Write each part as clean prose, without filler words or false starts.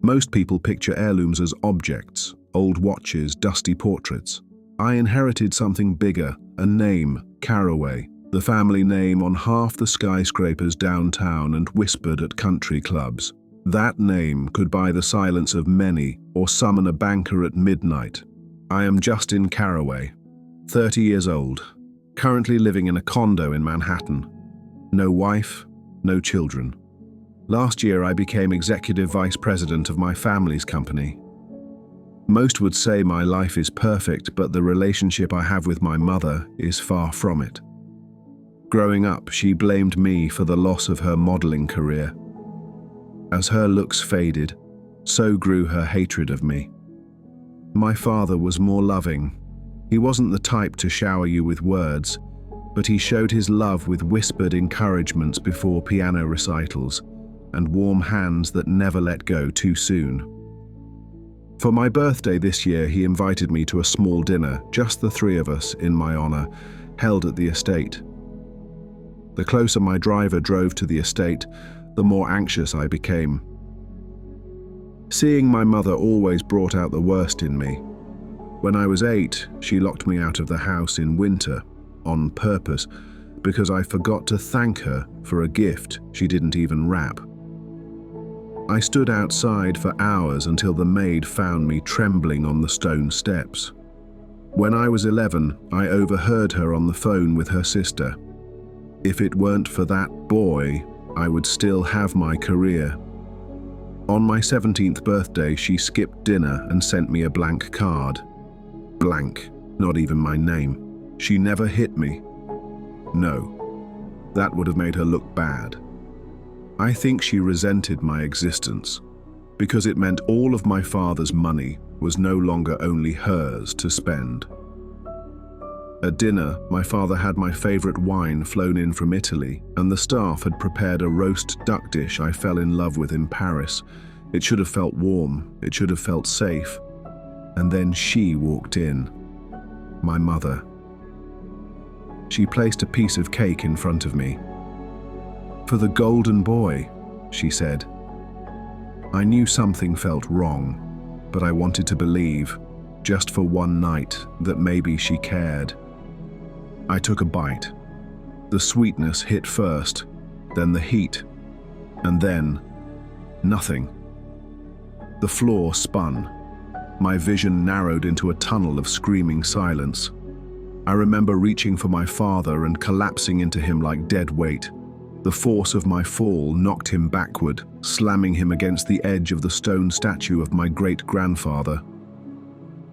Most people picture heirlooms as objects, old watches, dusty portraits. I inherited something bigger, a name, Caraway, the family name on half the skyscrapers downtown and whispered at country clubs. That name could buy the silence of many or summon a banker at midnight. I am Justin Caraway, 30 years old, currently living in a condo in Manhattan. No wife, no children. Last year I became executive vice president of my family's company. Most would say my life is perfect, but the relationship I have with my mother is far from it. Growing up, she blamed me for the loss of her modeling career. As her looks faded, so grew her hatred of me. My father was more loving. He wasn't the type to shower you with words, but he showed his love with whispered encouragements before piano recitals and warm hands that never let go too soon. For my birthday this year, he invited me to a small dinner, just the three of us, in my honor, held at the estate. The closer my driver drove to the estate, the more anxious I became. Seeing my mother always brought out the worst in me. When I was 8, she locked me out of the house in winter, on purpose, because I forgot to thank her for a gift she didn't even wrap. I stood outside for hours until the maid found me trembling on the stone steps. When I was 11, I overheard her on the phone with her sister. If it weren't for that boy, I would still have my career. On my 17th birthday, she skipped dinner and sent me a blank card. Blank, not even my name. She never hit me. No, that would have made her look bad. I think she resented my existence, because it meant all of my father's money was no longer only hers to spend. At dinner, my father had my favorite wine flown in from Italy, and the staff had prepared a roast duck dish I fell in love with in Paris. It should have felt warm, it should have felt safe. And then she walked in, my mother. She placed a piece of cake in front of me. "For the golden boy," she said. I knew something felt wrong, but I wanted to believe, just for one night, that maybe she cared. I took a bite. The sweetness hit first, then the heat, and then nothing. The floor spun. My vision narrowed into a tunnel of screaming silence. I remember reaching for my father and collapsing into him like dead weight. The force of my fall knocked him backward, slamming him against the edge of the stone statue of my great-grandfather.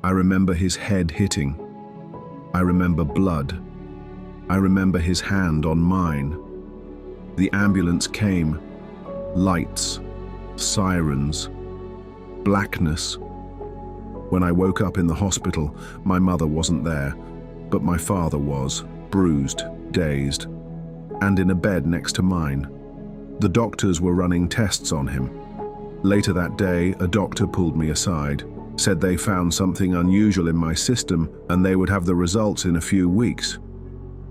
I remember his head hitting. I remember blood. I remember his hand on mine. The ambulance came. Lights, sirens, blackness. When I woke up in the hospital, my mother wasn't there, but my father was, bruised, dazed, and in a bed next to mine. The doctors were running tests on him. Later that day, a doctor pulled me aside, said they found something unusual in my system and they would have the results in a few weeks.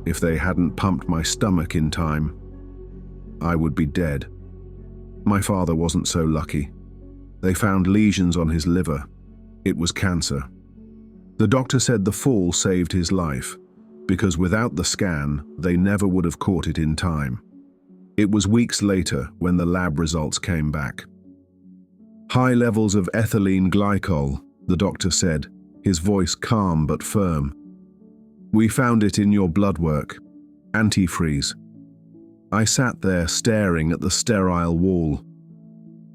If they hadn't pumped my stomach in time, I would be dead. My father wasn't so lucky. They found lesions on his liver. It was cancer. The doctor said the fall saved his life, because without the scan, they never would have caught it in time. It was weeks later when the lab results came back. High levels of ethylene glycol, the doctor said, his voice calm but firm. "We found it in your blood work. Antifreeze." I sat there staring at the sterile wall.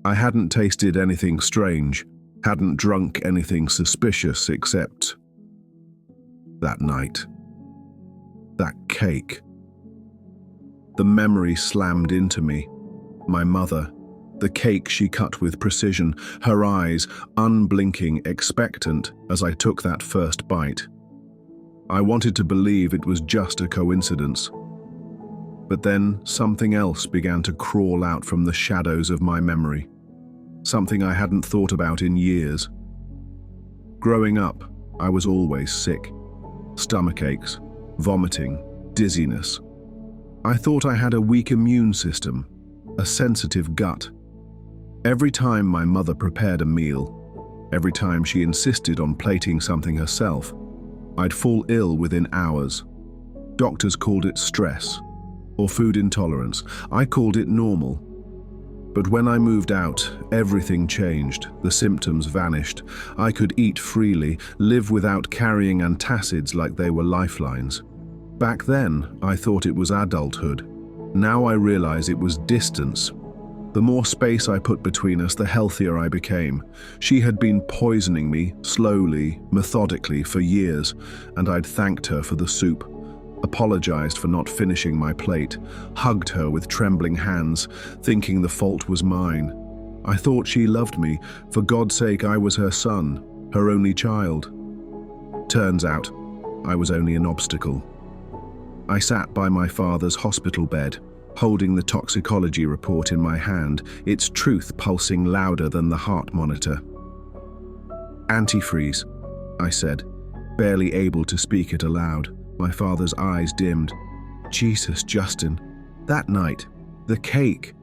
I hadn't tasted anything strange, hadn't drunk anything suspicious except that night. That cake. The memory slammed into me. My mother, the cake she cut with precision, her eyes unblinking, expectant as I took that first bite. I wanted to believe it was just a coincidence. But then something else began to crawl out from the shadows of my memory. Something I hadn't thought about in years. Growing up, I was always sick. Stomach aches, vomiting, dizziness. I thought I had a weak immune system, a sensitive gut. Every time my mother prepared a meal, every time she insisted on plating something herself, I'd fall ill within hours. Doctors called it stress or food intolerance. I called it normal. But when I moved out, everything changed. The symptoms vanished. I could eat freely, live without carrying antacids like they were lifelines. Back then, I thought it was adulthood. Now I realize it was distance. The more space I put between us, the healthier I became. She had been poisoning me, slowly, methodically, for years, and I'd thanked her for the soup, apologized for not finishing my plate, hugged her with trembling hands, thinking the fault was mine. I thought she loved me. For God's sake, I was her son, her only child. Turns out, I was only an obstacle. I sat by my father's hospital bed, holding the toxicology report in my hand, its truth pulsing louder than the heart monitor. "Antifreeze," I said, barely able to speak it aloud. My father's eyes dimmed. "Jesus, Justin, that night, the cake."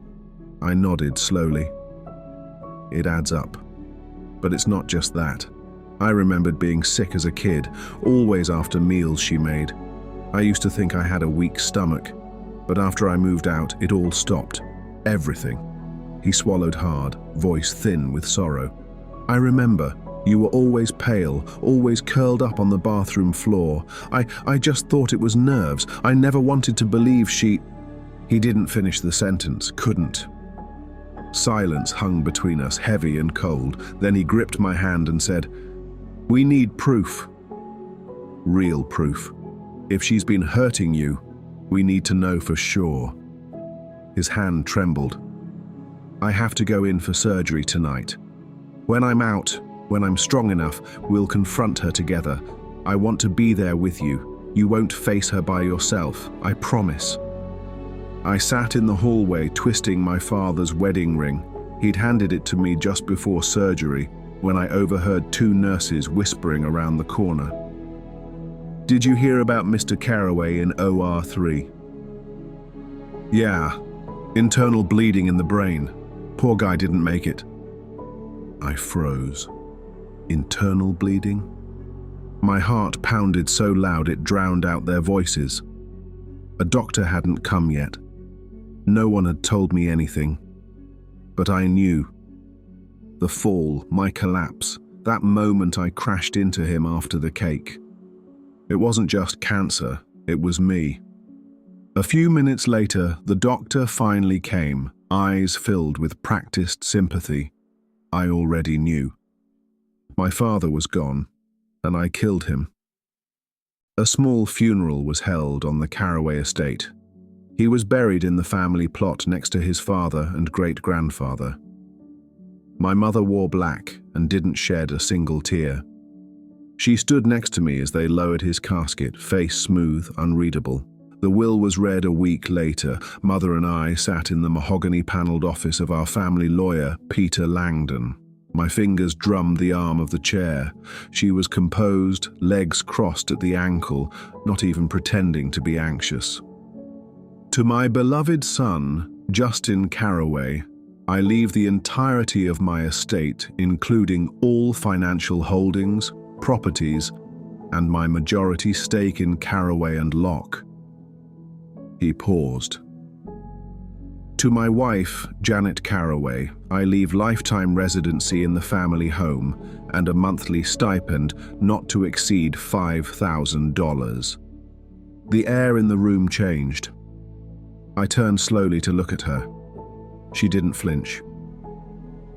I nodded slowly. It adds up. But it's not just that. I remembered being sick as a kid, always after meals she made. I used to think I had a weak stomach, but after I moved out, it all stopped. Everything. He swallowed hard, voice thin with sorrow. "I remember. You were always pale, always curled up on the bathroom floor. I just thought it was nerves. I never wanted to believe she—" He didn't finish the sentence, couldn't. Silence hung between us, heavy and cold. Then he gripped my hand and said, "We need proof. Real proof. If she's been hurting you, we need to know for sure." His hand trembled. "I have to go in for surgery tonight. When I'm out, when I'm strong enough, we'll confront her together. I want to be there with you. You won't face her by yourself, I promise." I sat in the hallway twisting my father's wedding ring. He'd handed it to me just before surgery when I overheard two nurses whispering around the corner. "Did you hear about Mr. Carraway in OR3? "Yeah, internal bleeding in the brain. Poor guy didn't make it." I froze. Internal bleeding? My heart pounded so loud it drowned out their voices. A doctor hadn't come yet. No one had told me anything. But I knew. The fall, my collapse, that moment I crashed into him after the cake. It wasn't just cancer, it was me. A few minutes later, the doctor finally came, eyes filled with practiced sympathy. I already knew. My father was gone, and I killed him. A small funeral was held on the Carraway estate. He was buried in the family plot next to his father and great-grandfather. My mother wore black and didn't shed a single tear. She stood next to me as they lowered his casket, face smooth, unreadable. The will was read a week later. Mother and I sat in the mahogany-paneled office of our family lawyer, Peter Langdon. My fingers drummed the arm of the chair. She was composed, legs crossed at the ankle, not even pretending to be anxious. "To my beloved son, Justin Carraway, I leave the entirety of my estate, including all financial holdings, properties, and my majority stake in Carraway and Locke." He paused. "To my wife, Janet Carraway, I leave lifetime residency in the family home and a monthly stipend not to exceed $5,000. The air in the room changed. I turned slowly to look at her. She didn't flinch.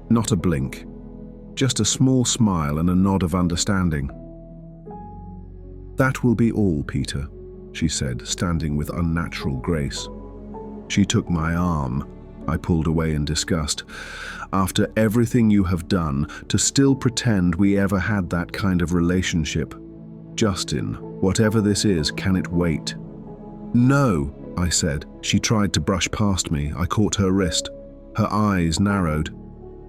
Not a blink. Just a small smile and a nod of understanding. "That will be all, Peter," she said, standing with unnatural grace. She took my arm. I pulled away in disgust. "After everything you have done, to still pretend we ever had that kind of relationship. Justin, whatever this is, can it wait?" "No," I said. She tried to brush past me. I caught her wrist. Her eyes narrowed.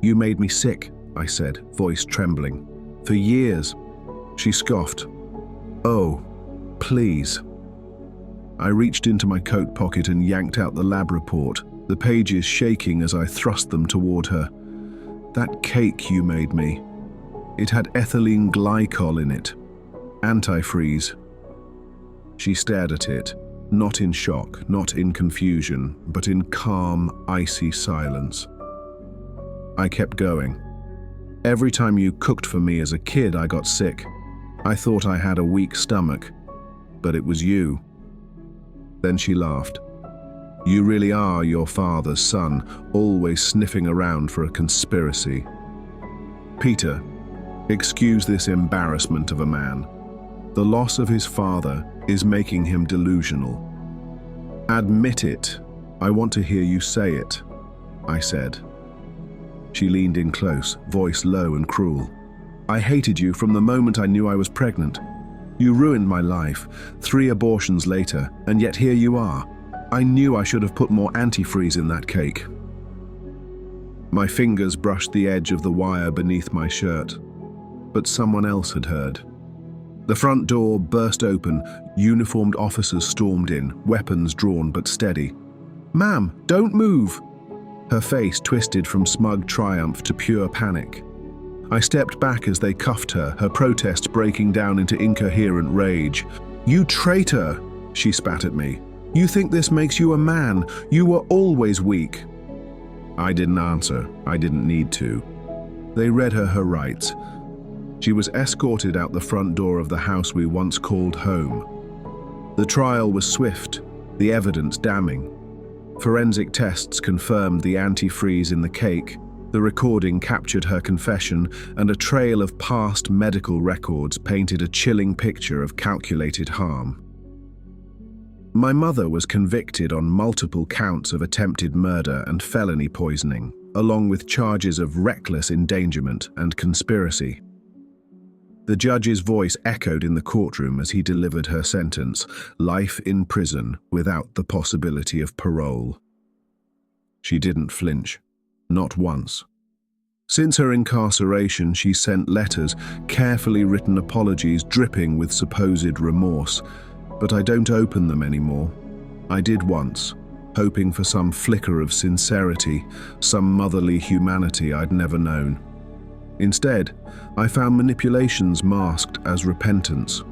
"You made me sick," I said, voice trembling. "For years." She scoffed. "Oh, please." I reached into my coat pocket and yanked out the lab report, the pages shaking as I thrust them toward her. That cake you made me. It had ethylene glycol in it. Antifreeze. She stared at it, not in shock, not in confusion, but in calm, icy silence. I kept going. Every time you cooked for me as a kid, I got sick. I thought I had a weak stomach, but it was you. Then she laughed. You really are your father's son, always sniffing around for a conspiracy. Peter, excuse this embarrassment of a man. The loss of his father is making him delusional. Admit it. I want to hear you say it, I said. She leaned in close, voice low and cruel. I hated you from the moment I knew I was pregnant. You ruined my life, 3 abortions later, and yet here you are. I knew I should have put more antifreeze in that cake. My fingers brushed the edge of the wire beneath my shirt, but someone else had heard. The front door burst open, uniformed officers stormed in, weapons drawn but steady. Ma'am, don't move! Her face twisted from smug triumph to pure panic. I stepped back as they cuffed her, her protest breaking down into incoherent rage. You traitor, she spat at me. You think this makes you a man? You were always weak. I didn't answer. I didn't need to. They read her rights. She was escorted out the front door of the house we once called home. The trial was swift, the evidence damning. Forensic tests confirmed the antifreeze in the cake, the recording captured her confession, and a trail of past medical records painted a chilling picture of calculated harm. My mother was convicted on multiple counts of attempted murder and felony poisoning, along with charges of reckless endangerment and conspiracy. The judge's voice echoed in the courtroom as he delivered her sentence, life in prison without the possibility of parole. She didn't flinch, not once. Since her incarceration, she sent letters, carefully written apologies dripping with supposed remorse, but I don't open them anymore. I did once, hoping for some flicker of sincerity, some motherly humanity I'd never known. Instead, I found manipulations masked as repentance.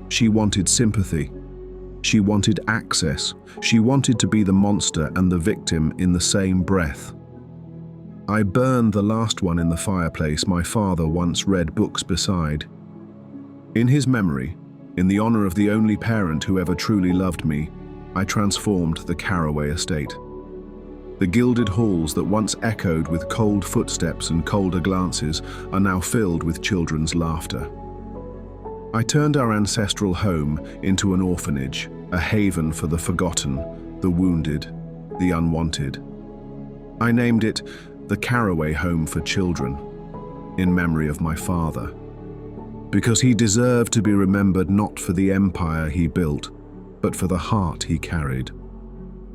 She wanted sympathy. She wanted access. She wanted to be the monster and the victim in the same breath. I burned the last one in the fireplace my father once read books beside. In his memory, in the honor of the only parent who ever truly loved me, I transformed the Caraway estate. The gilded halls that once echoed with cold footsteps and colder glances are now filled with children's laughter. I turned our ancestral home into an orphanage, a haven for the forgotten, the wounded, the unwanted. I named it the Caraway Home for Children, in memory of my father, because he deserved to be remembered not for the empire he built, but for the heart he carried.